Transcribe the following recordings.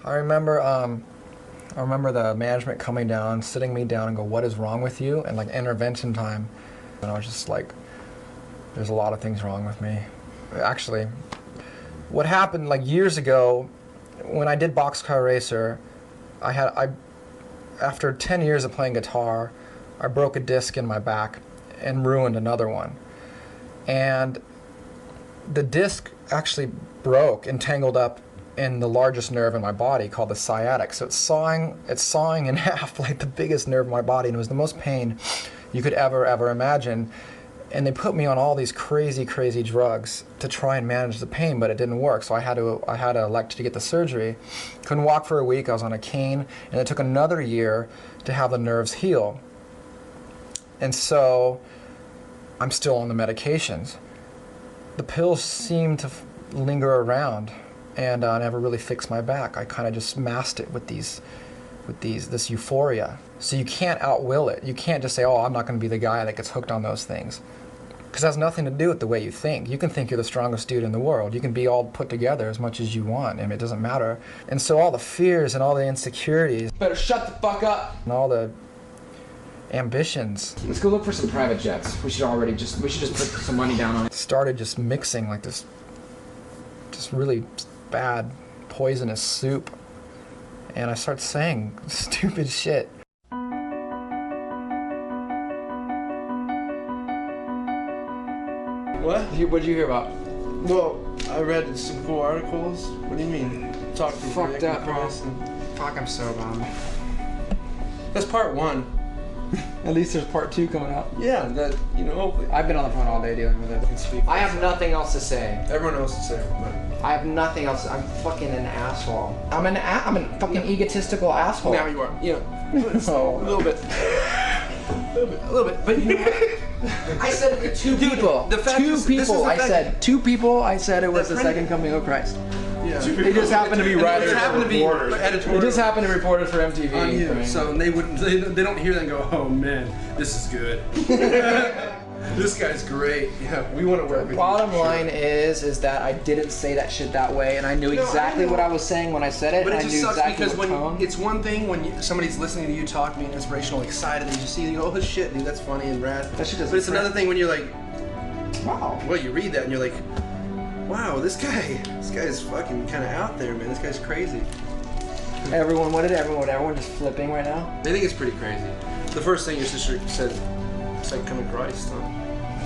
I remember the management coming down, sitting me down and go, "What is wrong with you?" And like intervention time. And I was just like, there's a lot of things wrong with me. Actually, what happened like years ago when I did Boxcar Racer, after 10 years of playing guitar, I broke a disc in my back and ruined another one. And the disc actually broke and tangled up in the largest nerve in my body called the sciatic. So it's sawing in half like the biggest nerve in my body, and it was the most pain you could ever imagine. And they put me on all these crazy drugs to try and manage the pain, but it didn't work. So I had to elect to get the surgery. Couldn't walk for a week. I was on a cane, and it took another year to have the nerves heal. And so I'm still on the medications. The pills seem to linger around, and I never really fixed my back. I kind of just masked it with this euphoria. So you can't outwill it. You can't just say, "Oh, I'm not going to be the guy that gets hooked on those things," because it has nothing to do with the way you think. You can think you're the strongest dude in the world. You can be all put together as much as you want, and it doesn't matter. And so all the fears and all the insecurities, better shut the fuck up, and all the ambitions. Let's go look for some private jets. We should just put some money down on it. Started just mixing like this, just really bad, poisonous soup. And I started saying stupid shit. What? What'd you hear about? Well, I read some cool articles. What do you mean? Talk to me. Fucked up, bro. Fuck, I'm so bummed. That's part one. At least there's part 2 coming out. Yeah, that, hopefully. I've been on the phone all day dealing with it. I have nothing else to say. Everyone knows to say, but... I have nothing else. I'm fucking an asshole. I'm a fucking egotistical asshole. Now you are. No. A little bit. A little bit. But I said it to 2 people. The fact two is, people. this is the fact. 2 people. I said it was the second coming of Christ. Yeah. They just happened to be writers. It happened to be They just happened to report it for MTV. On you. So they don't hear that and go, "Oh man, this is good." This guy's great. Yeah, we want to work with you. Bottom line is that I didn't say that shit that way, and I knew exactly what I was saying when I said it. But it and I just knew sucks exactly because what it's one thing when somebody's listening to you talk, being inspirational, excited, and you see, you go, "Oh shit, dude, that's funny and rad." That shit doesn't but it's another thing when you're like, wow. Well, you read that and you're like, wow, this guy's fucking kind of out there, man. This guy's crazy. Everyone just flipping right now? They think it's pretty crazy. The first thing your sister said, "Second coming of Christ," huh?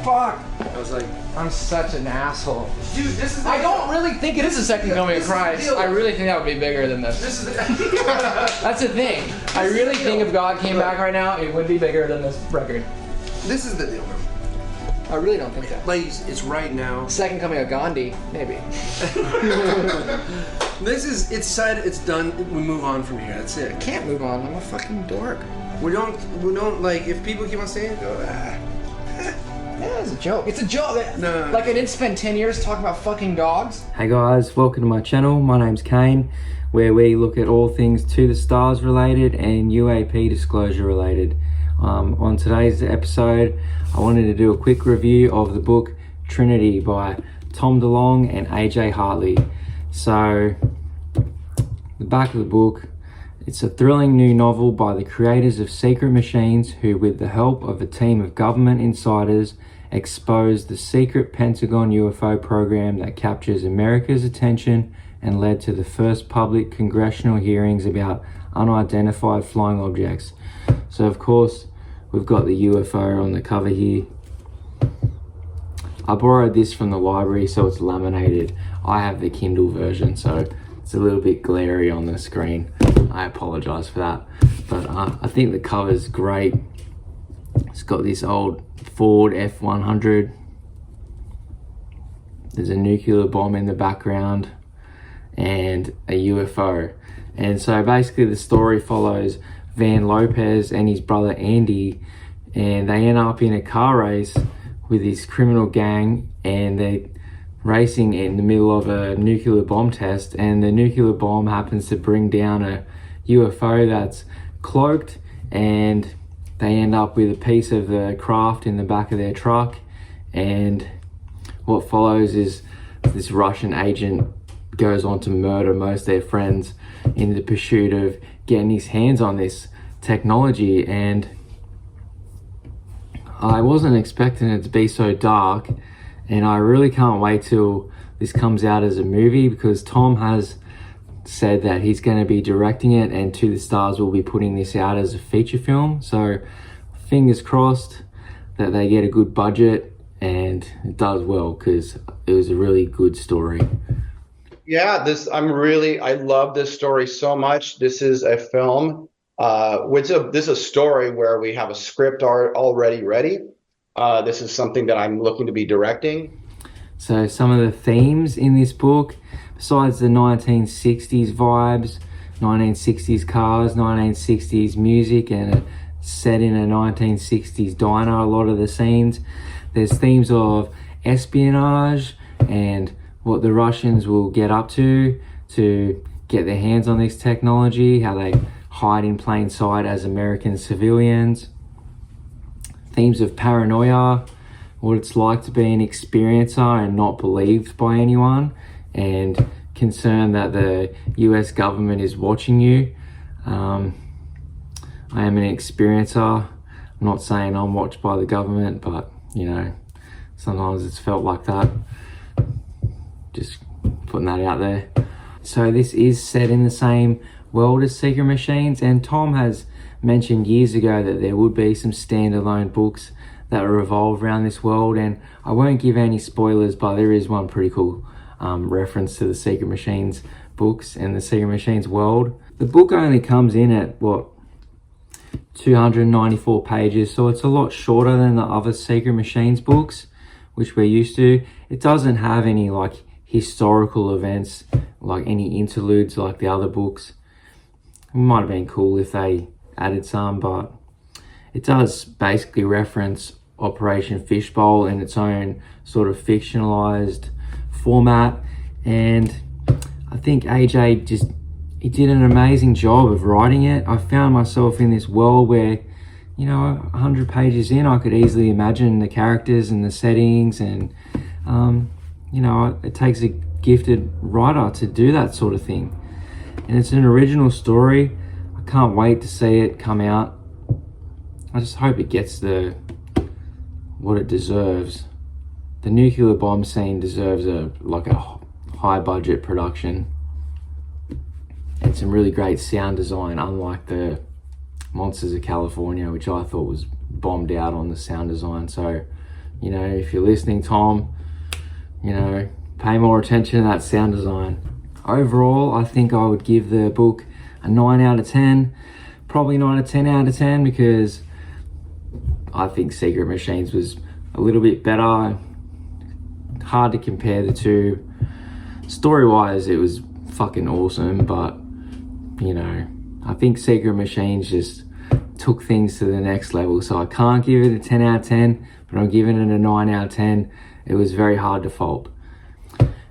Fuck! I was like, I'm such an asshole. dude, this is... I don't really think it is the second coming of Christ. I really think that would be bigger than this. This is... That's the thing. I really think if God came back right now, it would be bigger than this record. This is the deal, man. I really don't think that. Ladies, it's right now. Second coming of Gandhi, maybe. It's said, it's done, we move on from here, that's it. I can't move on, I'm a fucking dork. We don't, like, if people keep on saying it, go, Yeah, it's a joke. It's a joke. No. Like I didn't spend 10 years talking about fucking dogs. Hey guys, welcome to my channel. My name's Kane, where we look at all things to the stars related and UAP disclosure related. On today's episode, I wanted to do a quick review of the book Trinity by Tom Delonge and AJ Hartley. So, the back of the book, it's a thrilling new novel by the creators of Secret Machines who, with the help of a team of government insiders, exposed the secret Pentagon UFO program that captures America's attention and led to the first public congressional hearings about unidentified flying objects. So of course, we've got the UFO on the cover here. I borrowed this from the library, so it's laminated. I have the Kindle version, so it's a little bit glary on the screen. I apologize for that. But I think the cover's great. It's got this old Ford F-100. There's a nuclear bomb in the background and a UFO. And so basically the story follows Van Lopez and his brother Andy, and they end up in a car race with this criminal gang, and they're racing in the middle of a nuclear bomb test, and the nuclear bomb happens to bring down a UFO that's cloaked, and they end up with a piece of the craft in the back of their truck. And what follows is this Russian agent goes on to murder most of their friends in the pursuit of getting his hands on this technology. And I wasn't expecting it to be so dark, and I really can't wait till this comes out as a movie, because Tom has said that he's going to be directing it, and To the Stars will be putting this out as a feature film. So fingers crossed that they get a good budget and it does well, because it was a really good story. Yeah, I love this story so much. This is a film, this is a story where we have a script already ready. This is something that I'm looking to be directing. So some of the themes in this book, besides the 1960s vibes, 1960s cars, 1960s music, and set in a 1960s diner, a lot of the scenes, there's themes of espionage and what the Russians will get up to get their hands on this technology, how they hide in plain sight as American civilians. Themes of paranoia, what it's like to be an experiencer and not believed by anyone, and concern that the US government is watching you. I am an experiencer. I'm not saying I'm watched by the government, but you know, sometimes it's felt like that. Just putting that out there. So this is set in the same world as Secret Machines, and Tom has mentioned years ago that there would be some standalone books that revolve around this world, and I won't give any spoilers, but there is one pretty cool reference to the Secret Machines books and the Secret Machines world. The book only comes in at 294 pages, so it's a lot shorter than the other Secret Machines books, which we're used to. It doesn't have any like historical events, like any interludes like the other books. It might have been cool if they added some, but it does basically reference Operation Fishbowl in its own sort of fictionalized format. And I think AJ he did an amazing job of writing it. I found myself in this world where, you know, 100 pages in, I could easily imagine the characters and the settings, and you know, it takes a gifted writer to do that sort of thing. And it's an original story. I can't wait to see it come out. I just hope it gets what it deserves. The nuclear bomb scene deserves a high budget production and some really great sound design, unlike the Monsters of California, which I thought was bombed out on the sound design. So, you know, if you're listening, Tom, you know, pay more attention to that sound design. Overall, I think I would give the book a 9 out of 10, probably not a 10 out of 10, because I think Secret Machines was a little bit better. Hard to compare the two. Story-wise, it was fucking awesome, but, you know, I think Secret Machines just took things to the next level. So I can't give it a 10 out of 10, but I'm giving it a 9 out of 10. It was very hard to fault.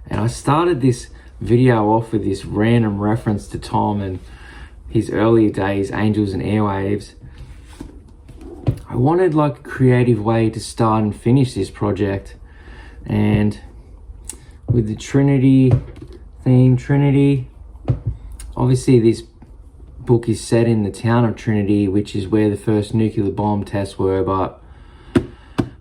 And I started this video off with this random reference to Tom and his earlier days, Angels and Airwaves. I wanted like a creative way to start and finish this project. And with the Trinity theme, obviously this book is set in the town of Trinity, which is where the first nuclear bomb tests were, but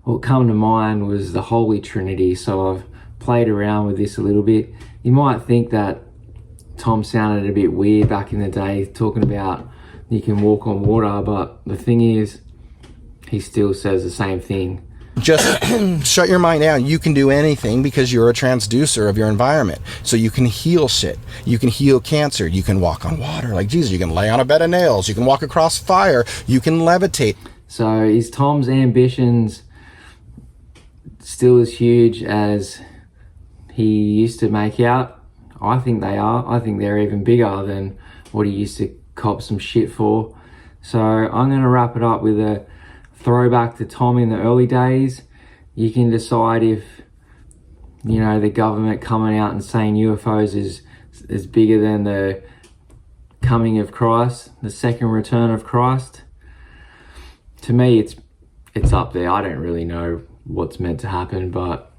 what came to mind was the Holy Trinity. So I've played around with this a little bit. You might think that Tom sounded a bit weird back in the day talking about you can walk on water, but the thing is, he still says the same thing. Just shut your mind down. You can do anything because you're a transducer of your environment. So you can heal shit. You can heal cancer. You can walk on water like Jesus. You can lay on a bed of nails. You can walk across fire. You can levitate. So is Tom's ambitions still as huge as he used to make out? I think they are. I think they're even bigger than what he used to cop some shit for. So I'm going to wrap it up with a throwback to Tom in the early days. You can decide if, you know, the government coming out and saying UFOs is bigger than the coming of Christ, the second return of Christ. To me, it's up there. I don't really know what's meant to happen, but,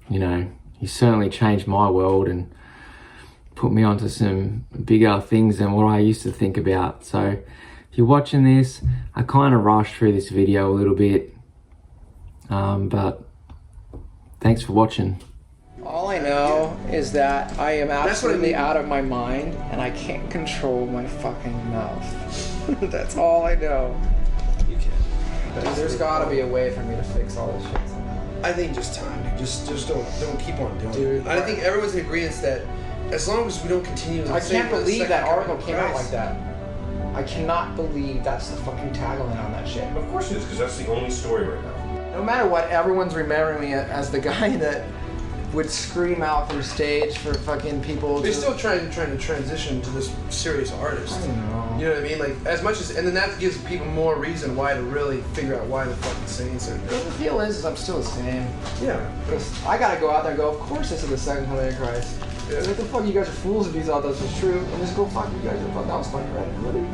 you know, he certainly changed my world, and put me onto some bigger things than what I used to think about. So if you're watching this, I kind of rushed through this video a little bit, but thanks for watching. All I know is that I am absolutely out of my mind and I can't control my fucking mouth. That's all I know. You can. There's gotta be a way for me to fix all this shit somehow. I think just time, dude. Just don't keep on doing Dude, it. I think everyone's in agreement that as long as we don't continue. I can't believe that article came out like that. I cannot believe that's the fucking tagline on that shit. Of course it is, because that's the only story right now. No matter what, everyone's remembering me as the guy that would scream out from stage for fucking people. They're still trying to transition to this serious artist. I don't know. You know what I mean? Like, as much as, and then that gives people more reason why to really figure out why the fucking saying certain The things. deal is I'm still the same. Yeah. Because I gotta go out there and go, of course this is the second coming of Christ. Yeah. What the fuck, you guys are fools if you thought this was true. And just go, fuck you guys, that was funny, right? Really?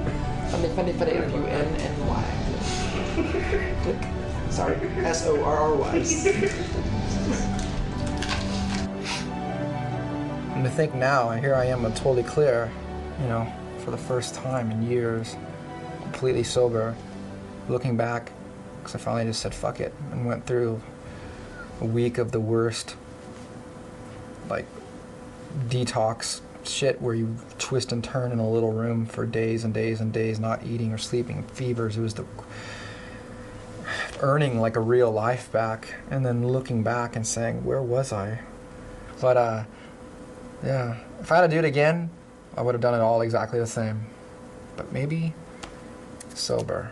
Funny, F-U-N-N-Y. Click. Sorry, S-O-R-R-Y. And to think now, and here I am, I'm totally clear, you know, for the first time in years, completely sober, looking back, because I finally just said fuck it, and went through a week of the worst, like, detox shit where you twist and turn in a little room for days and days and days, not eating or sleeping, fevers. It was the earning like a real life back, and then looking back and saying, where was I? But yeah, if I had to do it again, I would have done it all exactly the same, but maybe sober.